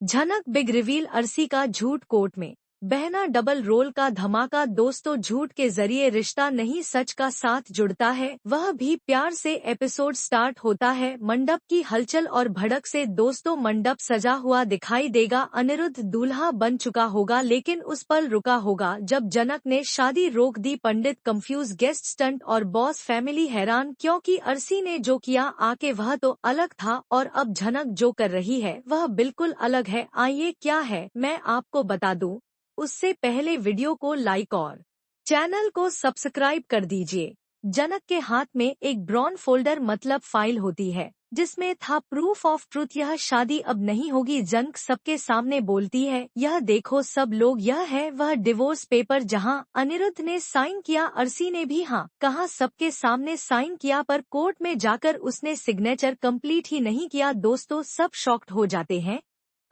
झनक big reveal, Arshi का झूठ कोर्ट में। बहना डबल रोल का धमाका। दोस्तों, झूठ के जरिए रिश्ता नहीं सच का साथ जुड़ता है, वह भी प्यार से। एपिसोड स्टार्ट होता है मंडप की हलचल और भड़क से। दोस्तों, मंडप सजा हुआ दिखाई देगा। अनिरुद्ध दूल्हा बन चुका होगा, लेकिन उस पल रुका होगा जब जनक ने शादी रोक दी। पंडित कंफ्यूज, गेस्ट स्टंट और बॉस फैमिली हैरान, क्योंकि अर्शी ने जो किया आके वह तो अलग था, और अब झनक जो कर रही है वह बिल्कुल अलग है। आइए, क्या है मैं आपको बता दूं। उससे पहले वीडियो को लाइक और चैनल को सब्सक्राइब कर दीजिए। जनक के हाथ में एक ब्राउन फोल्डर मतलब फाइल होती है, जिसमें था प्रूफ ऑफ ट्रुथ। यह शादी अब नहीं होगी। जनक सबके सामने बोलती है, यह देखो सब लोग, यह है वह डिवोर्स पेपर जहां अनिरुद्ध ने साइन किया। अर्शी ने भी हाँ कहा, सबके सामने साइन किया, पर कोर्ट में जाकर उसने सिग्नेचर कंप्लीट ही नहीं किया। दोस्तों, सब शॉक्ड हो जाते हैं।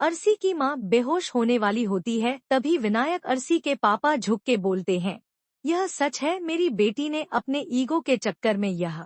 अर्शी की मां बेहोश होने वाली होती है। तभी विनायक, अर्शी के पापा, झुक के बोलते हैं, यह सच है, मेरी बेटी ने अपने ईगो के चक्कर में यह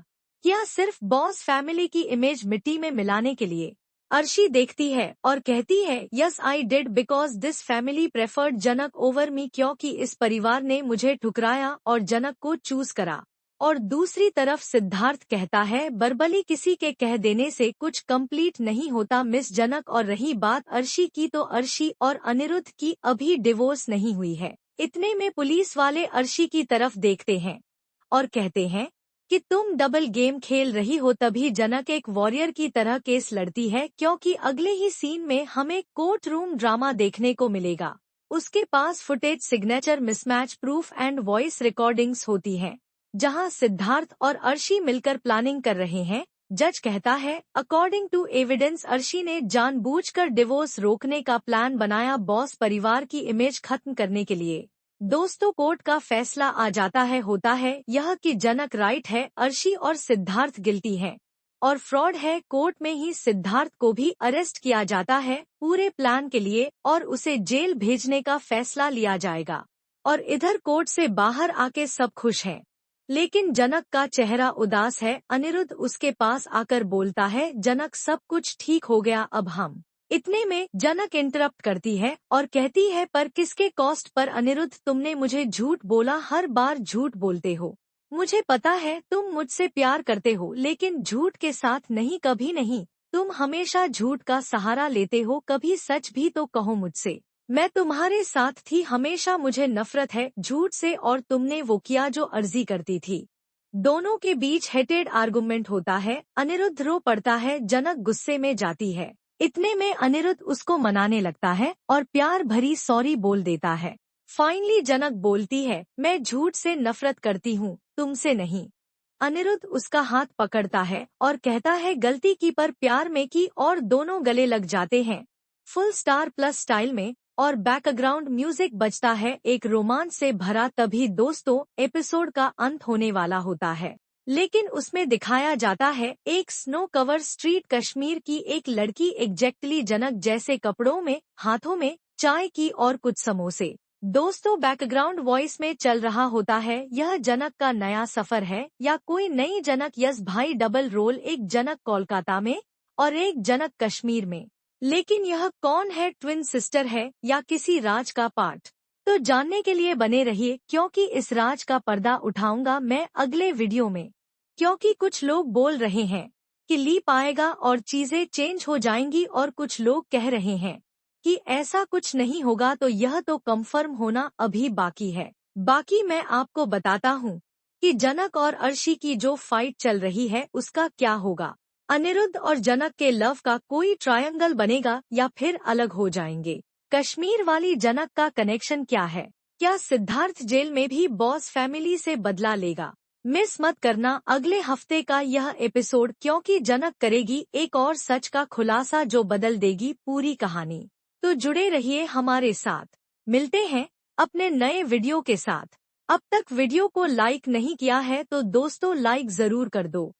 किया, सिर्फ बॉस फैमिली की इमेज मिट्टी में मिलाने के लिए। अर्शी देखती है और कहती है, yes I did, because this family preferred Janak over me, क्योंकि इस परिवार ने मुझे ठुकराया और जनक को चूज करा। और दूसरी तरफ सिद्धार्थ कहता है, बर्बली किसी के कह देने से कुछ कंप्लीट नहीं होता मिस जनक। और रही बात अर्शी की, तो अर्शी और अनिरुद्ध की अभी डिवोर्स नहीं हुई है। इतने में पुलिस वाले अर्शी की तरफ देखते हैं और कहते हैं कि तुम डबल गेम खेल रही हो। तभी जनक एक वॉरियर की तरह केस लड़ती है, क्योंकि अगले ही सीन में हमें कोर्ट रूम ड्रामा देखने को मिलेगा। उसके पास footage, signature mismatch, proof and voice recordings होती हैं, जहां सिद्धार्थ और अर्शी मिलकर प्लानिंग कर रहे हैं। जज कहता है, अकॉर्डिंग टू एविडेंस अर्शी ने जानबूझकर डिवोर्स रोकने का प्लान बनाया, बॉस परिवार की इमेज खत्म करने के लिए। दोस्तों, कोर्ट का फैसला आ जाता है। होता है यह कि जनक राइट है, अर्शी और सिद्धार्थ गिल्टी हैं और फ्रॉड है। कोर्ट में ही सिद्धार्थ को भी अरेस्ट किया जाता है पूरे प्लान के लिए, और उसे जेल भेजने का फैसला लिया जाएगा। और इधर कोर्ट से बाहर आके सब खुश हैं, लेकिन जनक का चेहरा उदास है। अनिरुद्ध उसके पास आकर बोलता है, जनक सब कुछ ठीक हो गया अब हम। इतने में जनक इंटरप्ट करती है और कहती है, पर किसके कॉस्ट पर अनिरुद्ध, तुमने मुझे झूठ बोला, हर बार झूठ बोलते हो। मुझे पता है तुम मुझसे प्यार करते हो, लेकिन झूठ के साथ नहीं, कभी नहीं। तुम हमेशा झूठ का सहारा लेते हो, कभी सच भी तो कहो मुझसे। मैं तुम्हारे साथ थी हमेशा, मुझे नफरत है झूठ से, और तुमने वो किया जो अर्जी करती थी। दोनों के बीच हेटेड आर्गुमेंट होता है। अनिरुद्ध रो पड़ता है, जनक गुस्से में जाती है। इतने में अनिरुद्ध उसको मनाने लगता है और प्यार भरी सॉरी बोल देता है। फाइनली जनक बोलती है, मैं झूठ से नफरत करती हूँ, तुमसे नहीं। अनिरुद्ध उसका हाथ पकड़ता है और कहता है, गलती की पर प्यार में की, और दोनों गले लग जाते हैं फुल स्टार प्लस स्टाइल में। और बैकग्राउंड म्यूजिक बजता है एक रोमांच से भरा। तभी दोस्तों, एपिसोड का अंत होने वाला होता है, लेकिन उसमें दिखाया जाता है एक स्नो कवर स्ट्रीट कश्मीर की एक लड़की, एग्जैक्टली जनक जैसे कपड़ों में, हाथों में चाय की और कुछ समोसे। दोस्तों, बैकग्राउंड वॉइस में चल रहा होता है, यह जनक का नया सफर है या कोई नई जनक। यस भाई, डबल रोल, एक जनक कोलकाता में और एक जनक कश्मीर में। लेकिन यह कौन है, ट्विन सिस्टर है या किसी राज का पार्ट? तो जानने के लिए बने रहिए, क्योंकि इस राज का पर्दा उठाऊंगा मैं अगले वीडियो में। क्योंकि कुछ लोग बोल रहे हैं कि लीप आएगा और चीजें चेंज हो जाएंगी, और कुछ लोग कह रहे हैं कि ऐसा कुछ नहीं होगा, तो यह तो कंफर्म होना अभी बाकी है। बाकी मैं आपको बताता हूँ कि जनक और अर्शी की जो फाइट चल रही है उसका क्या होगा। अनिरुद्ध और जनक के लव का कोई ट्रायंगल बनेगा या फिर अलग हो जाएंगे? कश्मीर वाली जनक का कनेक्शन क्या है? क्या सिद्धार्थ जेल में भी बॉस फैमिली से बदला लेगा? मिस मत करना अगले हफ्ते का यह एपिसोड, क्योंकि जनक करेगी एक और सच का खुलासा जो बदल देगी पूरी कहानी। तो जुड़े रहिए हमारे साथ। मिलते हैं अपने नए वीडियो के साथ। अब तक वीडियो को लाइक नहीं किया है तो दोस्तों लाइक जरूर कर दो।